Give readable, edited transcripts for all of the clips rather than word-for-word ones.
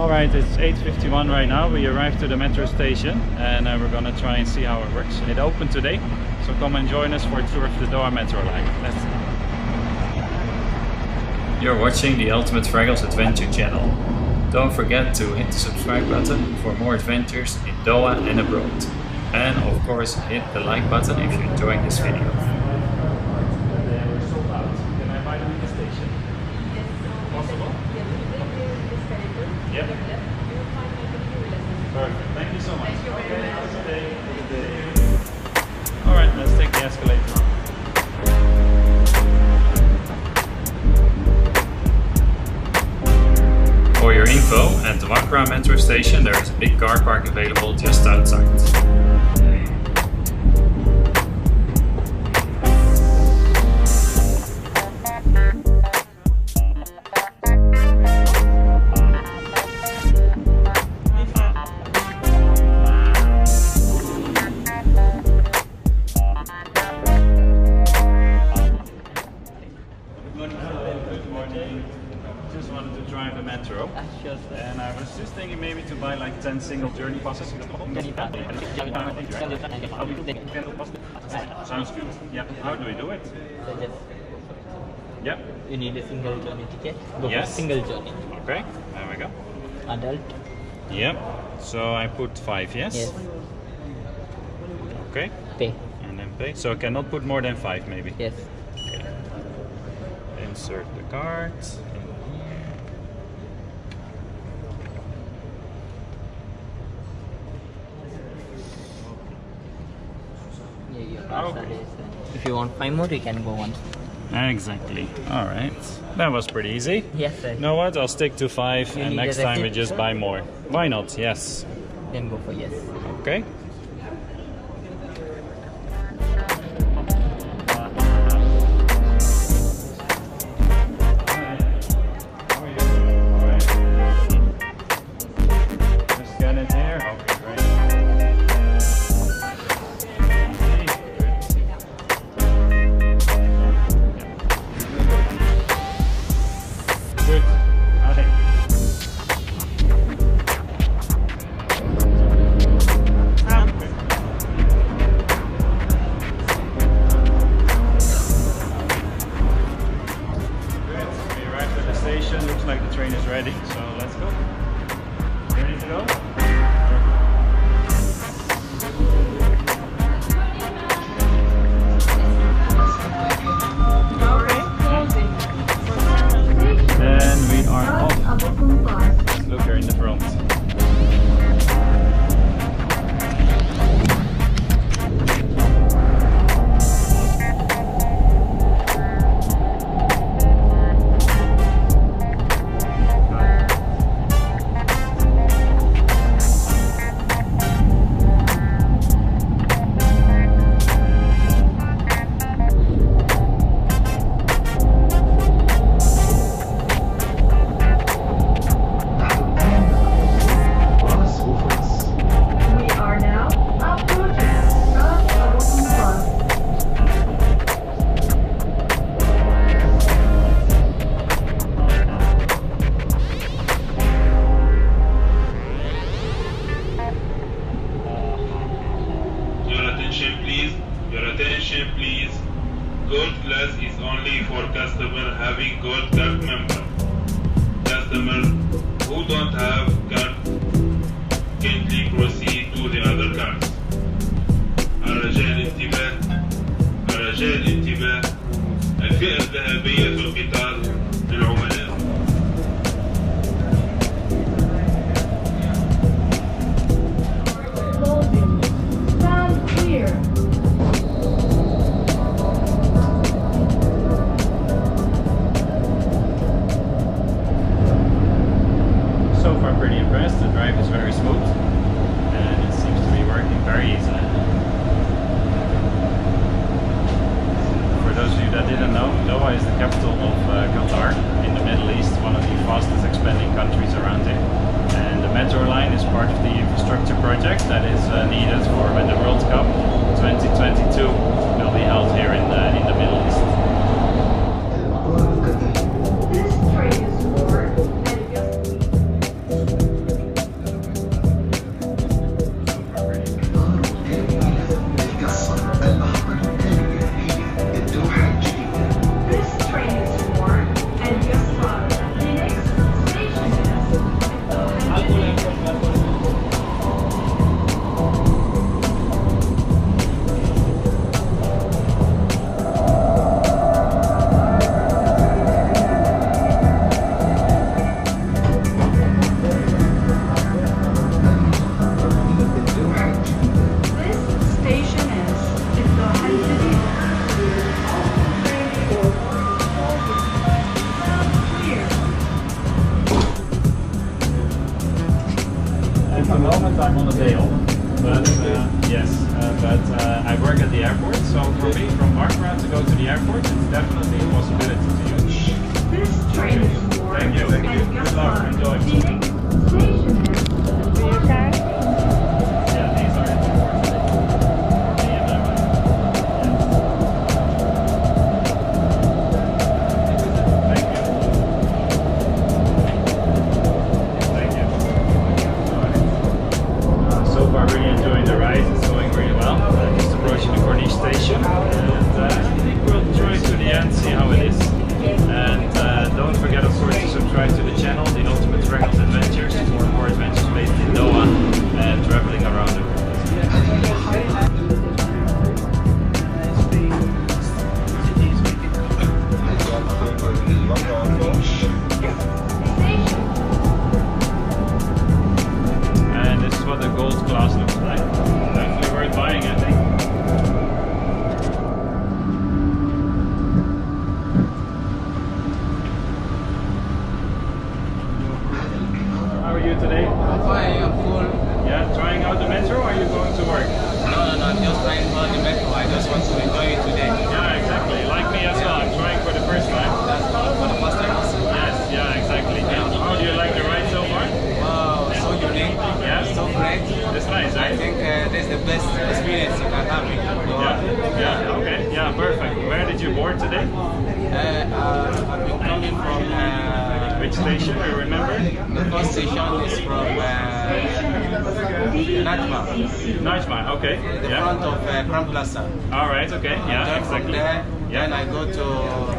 Alright, it's 8:51 right now. We arrived to the metro station and we're gonna try and see how it works. It opened today, so come and join us for a tour of the Doha metro line. Let's see. You're watching the Ultimate Fraggles Adventure channel. Don't forget to hit the subscribe button for more adventures in Doha and abroad. And of course hit the like button if you're enjoying this video. Yep. Perfect. Thank you so much. Thank you very much. Good day. Alright, let's take the escalator. For your info, at the Wakra metro station there is a big car park available just outside. Just wanted to drive the metro, and I was just thinking maybe to buy like 10 single journey passes. Sounds good. Yeah. How do we do it? Yeah. You need a single journey ticket. Go for single journey. Okay. There we go. Adult. Yep. So I put 5. Yes. Yes. Okay. Pay. And then pay. So I cannot put more than 5, maybe. Yes. Okay. Insert the card. Okay. If you want 5 more, you can go once. Exactly. All right. That was pretty easy. Yes, sir. You know what? I'll stick to 5, and next time we just buy more. Why not? Yes. Then go for yes. Okay. Looks like the train is ready, so let's go. Ready to go? Then we are off. Look, here in the front. Attention please, gold class is only for customer having gold card member. Customers who don't have card kindly proceed to the other cards. رجاء الانتباه الفئة الذهبية في القطار للعملاء. So far pretty impressed. The drive is very smooth and it seems to be working very easily. For those of you that didn't know, Doha is the capital of Qatar in the Middle East, one of the fastest expanding countries around here. And the metro line is part of the infrastructure project that is needed for when the World Cup 2022 will be held here in the Middle East. This train is for summertime on a day off. But yes, I work at the airport, so for me from Accra to go to the airport, it's definitely a possibility to use. This train is for Thank you. Good luck. Enjoy. Yeah, these are it for today. Me and my wife. Thank you. Thank you. So far, really enjoying the ride. It's going really well. Just approaching the Corniche station, and I think we'll try to the end, see how it is. And don't forget, of course, to subscribe to the channel, The Ultimate Travels Adventures, for more adventures based in Doha and traveling around the world. And this is what the gold class looks like. Definitely worth buying, I think. How are you today? I'm fine, I'm full. Yeah, trying out the metro, or are you going to work? No, I'm just trying out the metro. I just want to enjoy it today. Yeah, exactly. Like me as well. I'm trying for the first time. That's for the first time also. Yes, yeah, exactly. How do you like the ride so far? Wow, so unique. Yeah. So great. It's nice, I right? think this is the best experience you can have in Doha. Yeah, okay. Yeah, perfect. Where did you board today? I've been coming from Which station, do you remember? the first station is from Najma, Najma, okay. the Yeah. front of Crown Plaza. Alright, okay. Yeah, Then from exactly. there, then I go to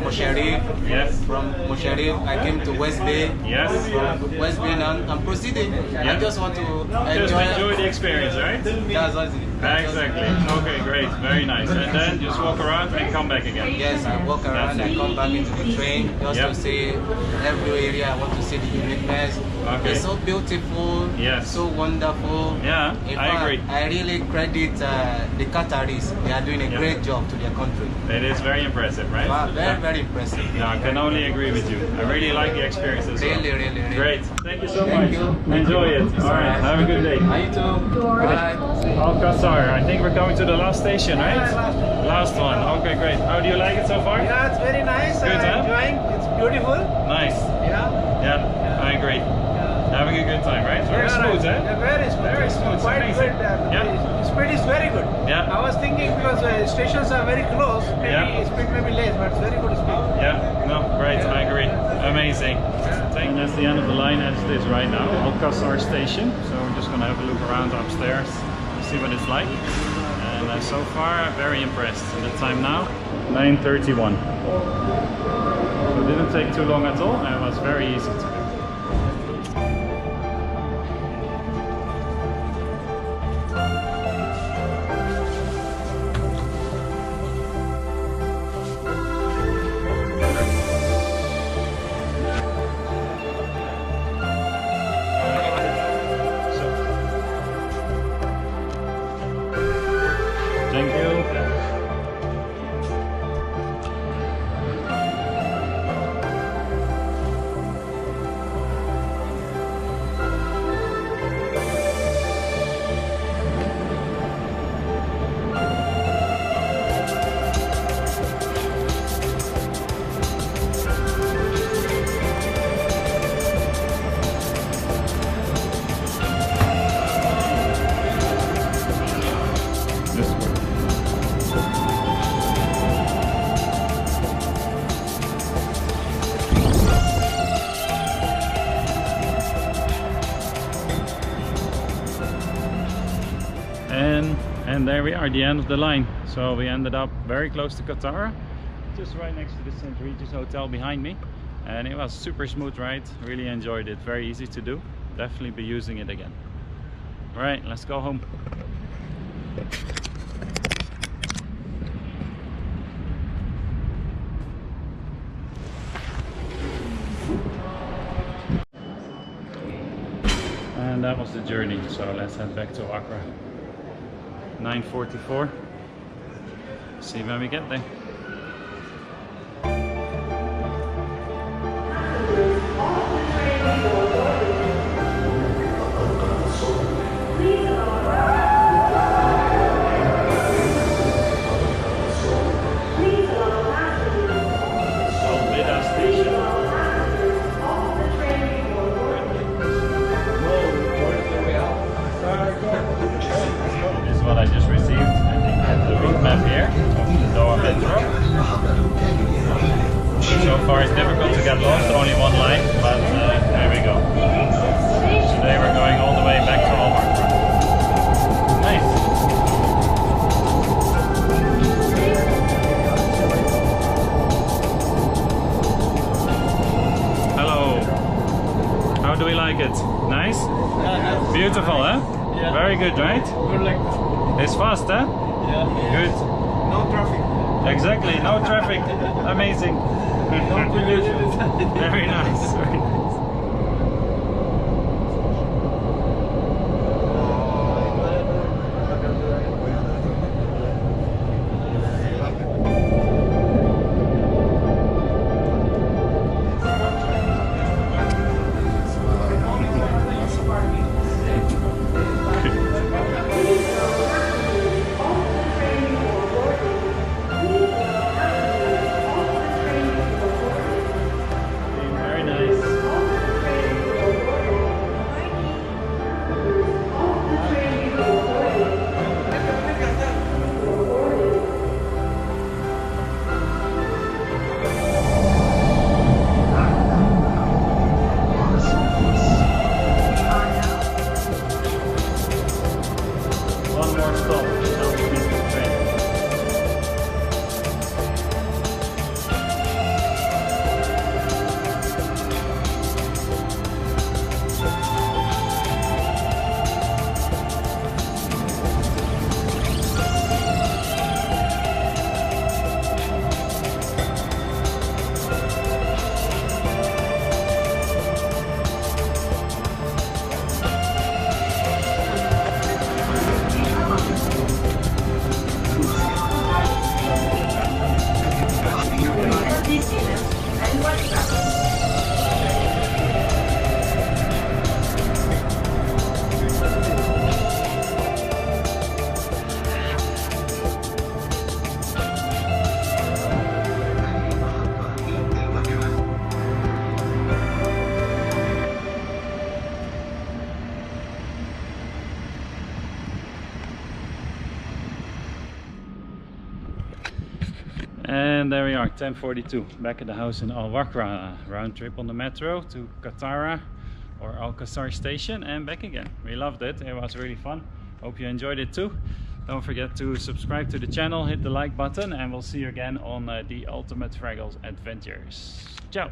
Mosharif. Yes. From Mosharif, I came to West Bay. Yes. From West Bay now, I'm proceeding. Yeah. I just want to Just enjoy the experience, right? That's what it is. Exactly. Okay, great. Very nice. And then just walk around and come back again. Yes, I walk around, I come back into the train just Yep. to see every area. I want to see the uniqueness. Okay. It's so beautiful, Yes. so wonderful. Yeah, In I fact, agree. I really credit the Qataris. They are doing a Yeah. great job to their country. It is very impressive, right? Wow, very impressive. Yeah, I can only agree with you. I really like the experience as well. Really. Great. Thank you so Thank much. you. Enjoy it. All right. Have a good day. You too. Bye. Al Qatar. I think we're coming to the last station, right? Last one. Okay, great. How do you like it so far? Yeah, it's very nice. Good, I'm huh? enjoying. It's beautiful. Nice. Yeah. Yeah, I agree. Having a good time, right? Very Yeah, smooth, right. eh? Yeah, very smooth. Very smooth. It's Quite amazing. good. Yeah. The speed is very good. Yeah. I was thinking because stations are very close, maybe Yeah. speed may be less, but it's very good speed. Yeah, no, great, I agree. Amazing. And that's the end of the line as it is right now, Al Qatar station. So we're just gonna have a look around upstairs, see what it's like. And so far, very impressed. And the time now, 9:31. So it didn't take too long at all, and it was very easy to do. Thank you. This way. And there we are, the end of the line. So we ended up very close to Qatar, just right next to the St. Regis Hotel behind me. And it was super smooth ride, really enjoyed it, very easy to do. Definitely be using it again. All right, let's go home. And that was the journey, so let's head back to Accra. 9:44. See when we get there. difficult to get lost, only one line, but there we go. Today we're going all the way back to Al Wakra. Nice. Hello. How do we like it? Nice? Beautiful, huh? Yeah. Very good, right? Good like this. It's fast, huh? Yeah. Good. No traffic. Exactly, no traffic. Amazing. No pollution. Very nice. Very nice. Very nice. One more stop. Now we miss the train. And there we are, 10:42, back at the house in Al Wakra. Round trip on the metro to Qatar or Al Qasar station and back again. We loved it, it was really fun. Hope you enjoyed it too. Don't forget to subscribe to the channel, hit the like button, and we'll see you again on the Ultimate Fraggles Adventures. Ciao!